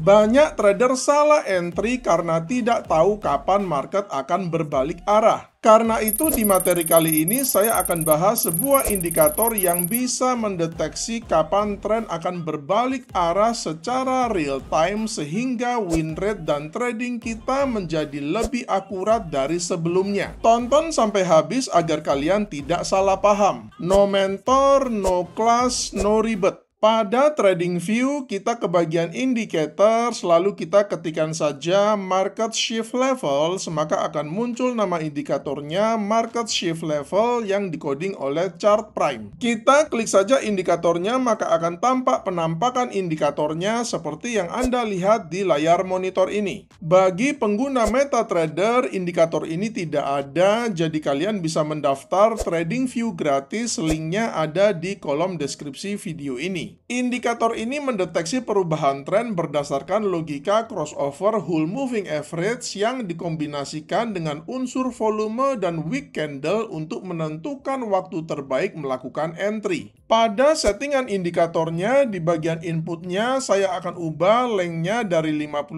Banyak trader salah entry karena tidak tahu kapan market akan berbalik arah. Karena itu di materi kali ini saya akan bahas sebuah indikator yang bisa mendeteksi kapan tren akan berbalik arah secara real time sehingga win rate dan trading kita menjadi lebih akurat dari sebelumnya. Tonton sampai habis agar kalian tidak salah paham. No mentor, no class, no ribet. Pada TradingView, kita ke bagian indicator, lalu kita ketikkan saja market shift levels, maka akan muncul nama indikatornya market shift level yang dikoding oleh chart prime. Kita klik saja indikatornya, maka akan tampak penampakan indikatornya seperti yang Anda lihat di layar monitor ini. Bagi pengguna MetaTrader, indikator ini tidak ada, jadi kalian bisa mendaftar TradingView gratis, linknya ada di kolom deskripsi video ini. Indikator ini mendeteksi perubahan tren berdasarkan logika crossover whole moving average yang dikombinasikan dengan unsur volume dan wick candle untuk menentukan waktu terbaik melakukan entry. Pada settingan indikatornya, di bagian inputnya saya akan ubah lengthnya dari 55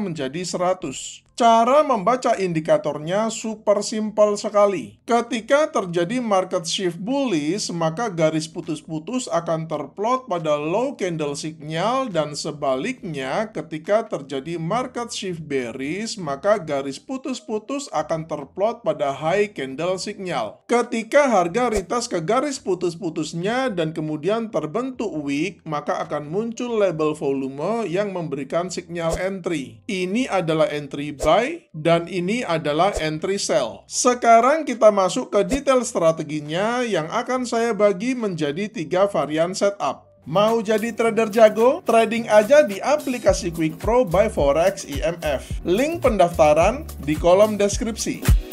menjadi 100. Cara membaca indikatornya super simpel sekali. Ketika terjadi market shift bullish, maka garis putus-putus akan terplot pada low candle signal, dan sebaliknya ketika terjadi market shift bearish, maka garis putus-putus akan terplot pada high candle signal. Ketika harga retest ke garis putus-putusnya dan kemudian terbentuk wick, maka akan muncul label volume yang memberikan sinyal entry. Ini adalah entry buy, dan ini adalah entry sell. Sekarang kita masuk ke detail strateginya yang akan saya bagi menjadi 3 varian setup. Mau jadi trader jago? Trading aja di aplikasi Quick Pro by Forex IMF. Link pendaftaran di kolom deskripsi.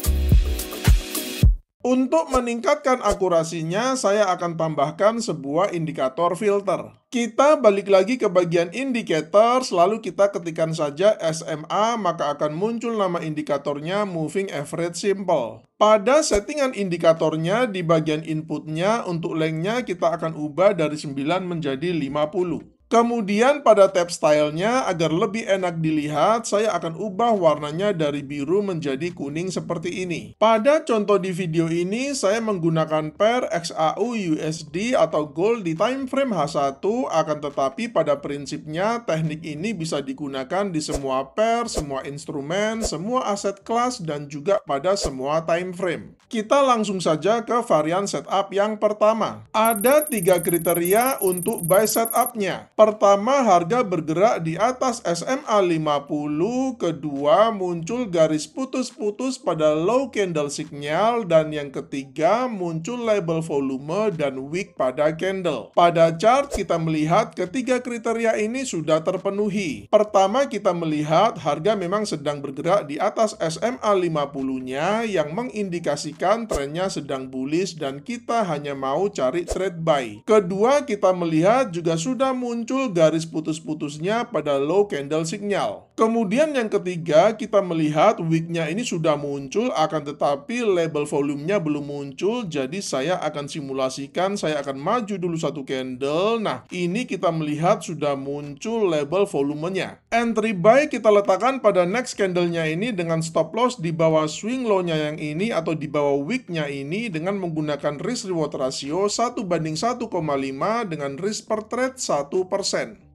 Untuk meningkatkan akurasinya, saya akan tambahkan sebuah indikator filter. Kita balik lagi ke bagian indicator, lalu kita ketikkan saja SMA, maka akan muncul nama indikatornya Moving Average Simple. Pada settingan indikatornya, di bagian inputnya, untuk lengthnya kita akan ubah dari 9 menjadi 50. Kemudian pada tab stylenya, agar lebih enak dilihat, saya akan ubah warnanya dari biru menjadi kuning seperti ini. Pada contoh di video ini, saya menggunakan pair XAU USD atau gold di time frame H1, akan tetapi pada prinsipnya teknik ini bisa digunakan di semua pair, semua instrumen, semua aset kelas, dan juga pada semua time frame. Kita langsung saja ke varian setup yang pertama. Ada 3 kriteria untuk buy setupnya. Pertama, harga bergerak di atas SMA 50, kedua, muncul garis putus-putus pada low candle signal, dan yang ketiga, muncul label volume dan wick pada candle. Pada chart, kita melihat ketiga kriteria ini sudah terpenuhi. Pertama, kita melihat harga memang sedang bergerak di atas SMA 50-nya yang mengindikasikan trennya sedang bullish dan kita hanya mau cari trade buy. Kedua, kita melihat juga sudah muncul garis putus-putusnya pada low candle signal. Kemudian yang ketiga, kita melihat wicknya ini sudah muncul, akan tetapi label volumenya belum muncul, jadi saya akan simulasikan, saya akan maju dulu satu candle. Nah, ini kita melihat sudah muncul label volumenya. Entry buy kita letakkan pada next candlenya ini dengan stop loss di bawah swing low-nya yang ini atau di bawah wicknya ini dengan menggunakan risk reward ratio 1:1,5 dengan risk per trade 1%.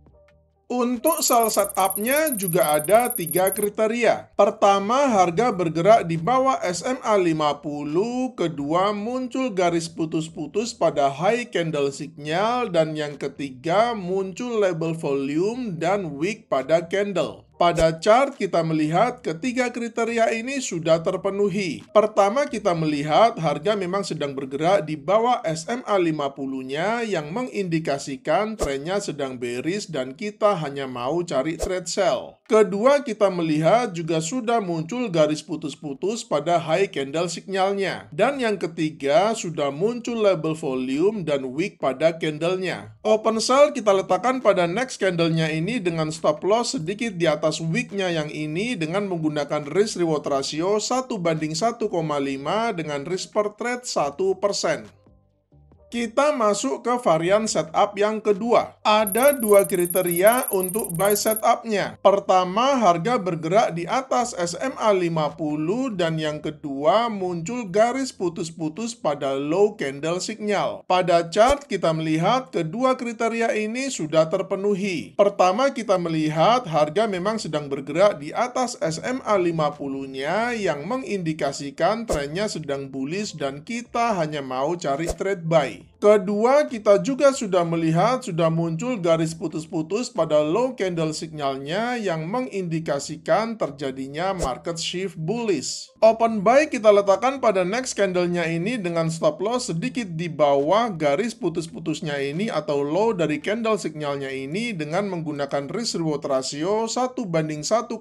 Untuk sell setupnya juga ada 3 kriteria. Pertama, harga bergerak di bawah SMA 50, kedua, muncul garis putus-putus pada high candle signal, dan yang ketiga, muncul label volume dan wick pada candle. Pada chart kita melihat ketiga kriteria ini sudah terpenuhi. Pertama, kita melihat harga memang sedang bergerak di bawah SMA 50-nya yang mengindikasikan trennya sedang bearish dan kita hanya mau cari trade sell. Kedua, kita melihat juga sudah muncul garis putus-putus pada high candle signalnya. Dan yang ketiga, sudah muncul label volume dan wick pada candlenya. Open sell kita letakkan pada next candlenya ini dengan stop loss sedikit di atas wicknya yang ini dengan menggunakan risk reward ratio 1:1,5 dengan risk per trade 1%. Kita masuk ke varian setup yang kedua. Ada dua kriteria untuk buy setupnya. Pertama, harga bergerak di atas SMA 50 dan yang kedua, muncul garis putus-putus pada low candle signal. Pada chart, kita melihat kedua kriteria ini sudah terpenuhi. Pertama, kita melihat harga memang sedang bergerak di atas SMA 50-nya yang mengindikasikan trennya sedang bullish dan kita hanya mau cari trade buy. Kedua, kita juga sudah melihat sudah muncul garis putus-putus pada low candle signalnya yang mengindikasikan terjadinya market shift bullish. Open buy kita letakkan pada next candlenya ini dengan stop loss sedikit di bawah garis putus-putusnya ini atau low dari candle signalnya ini dengan menggunakan risk reward ratio 1:1,5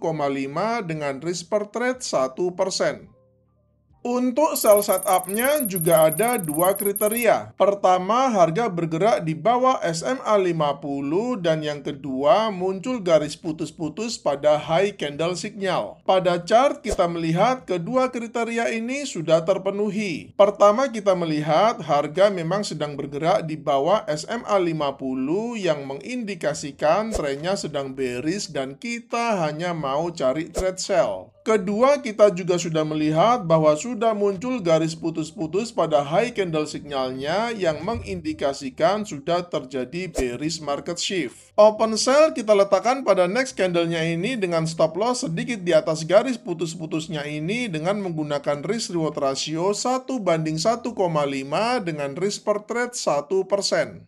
dengan risk per trade 1%. Untuk sell setupnya juga ada dua kriteria. Pertama, harga bergerak di bawah SMA 50 dan yang kedua, muncul garis putus-putus pada high candle signal. Pada chart kita melihat kedua kriteria ini sudah terpenuhi. Pertama, kita melihat harga memang sedang bergerak di bawah SMA 50 yang mengindikasikan trennya sedang bearish dan kita hanya mau cari trade sell. Kedua, kita juga sudah melihat bahwa sudah muncul garis putus-putus pada high candle signalnya yang mengindikasikan sudah terjadi bearish market shift. Open sell kita letakkan pada next candlenya ini dengan stop loss sedikit di atas garis putus-putusnya ini dengan menggunakan risk reward ratio 1:1,5 dengan risk per trade 1%.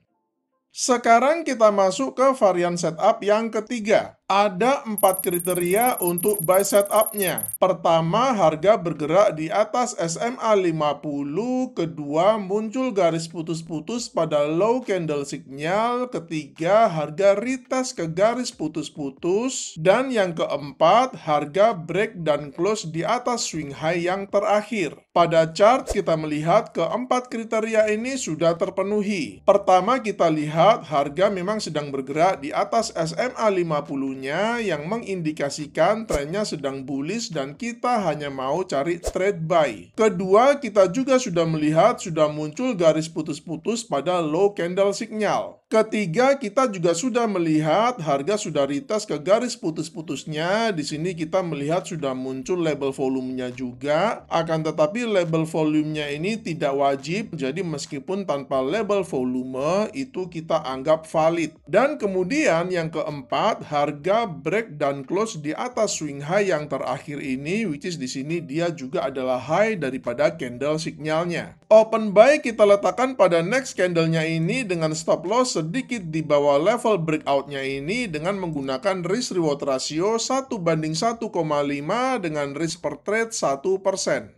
Sekarang kita masuk ke varian setup yang ketiga. Ada 4 kriteria untuk buy setupnya. Pertama, harga bergerak di atas SMA 50. Kedua, muncul garis putus-putus pada low candle signal. Ketiga, harga retest ke garis putus-putus. Dan yang keempat, harga break dan close di atas swing high yang terakhir. Pada chart, kita melihat keempat kriteria ini sudah terpenuhi. Pertama, kita lihat harga memang sedang bergerak di atas SMA 50 yang mengindikasikan trennya sedang bullish dan kita hanya mau cari trade buy. Kedua, kita juga sudah melihat sudah muncul garis putus-putus pada low candle signal. Ketiga, kita juga sudah melihat harga sudah retest ke garis putus-putusnya. Di sini kita melihat sudah muncul label volumenya juga. Akan tetapi label volumenya ini tidak wajib. Jadi meskipun tanpa label volume itu kita anggap valid. Dan kemudian yang keempat, harga break dan close di atas swing high yang terakhir ini, which is di sini dia juga adalah high daripada candle signalnya. Open buy kita letakkan pada next candlenya ini dengan stop loss sedikit di bawah level breakoutnya ini dengan menggunakan risk reward ratio 1:1,5 dengan risk per trade 1%.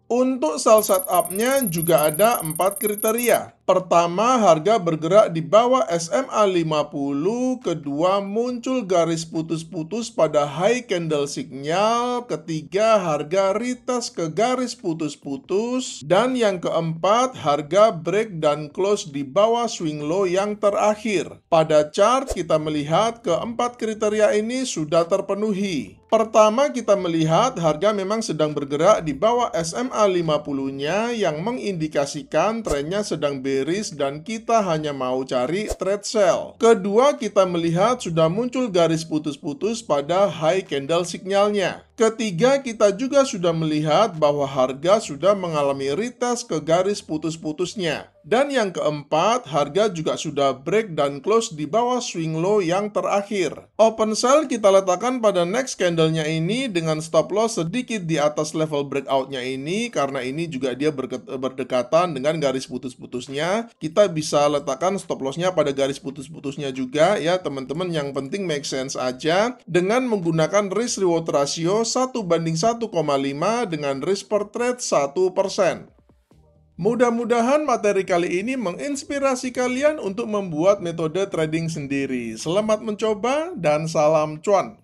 Untuk sell setupnya juga ada 4 kriteria. Pertama, harga bergerak di bawah SMA 50. Kedua, muncul garis putus-putus pada high candle signal. Ketiga, harga retest ke garis putus-putus. Dan yang keempat, harga break dan close di bawah swing low yang terakhir. Pada chart, kita melihat keempat kriteria ini sudah terpenuhi. Pertama, kita melihat harga memang sedang bergerak di bawah SMA 50-nya yang mengindikasikan trennya sedang bearish dan kita hanya mau cari trade sell. Kedua, kita melihat sudah muncul garis putus-putus pada high candle signalnya. Ketiga, kita juga sudah melihat bahwa harga sudah mengalami retest ke garis putus-putusnya. Dan yang keempat, harga juga sudah break dan close di bawah swing low yang terakhir. Open sell kita letakkan pada next candlenya ini dengan stop loss sedikit di atas level breakoutnya ini. Karena ini juga dia berdekatan dengan garis putus-putusnya. Kita bisa letakkan stop lossnya pada garis putus-putusnya juga ya teman-teman. Yang penting make sense aja. Dengan menggunakan risk reward ratio 1:1,5 dengan risk per trade 1%. Mudah-mudahan materi kali ini menginspirasi kalian untuk membuat metode trading sendiri. Selamat mencoba dan salam cuan!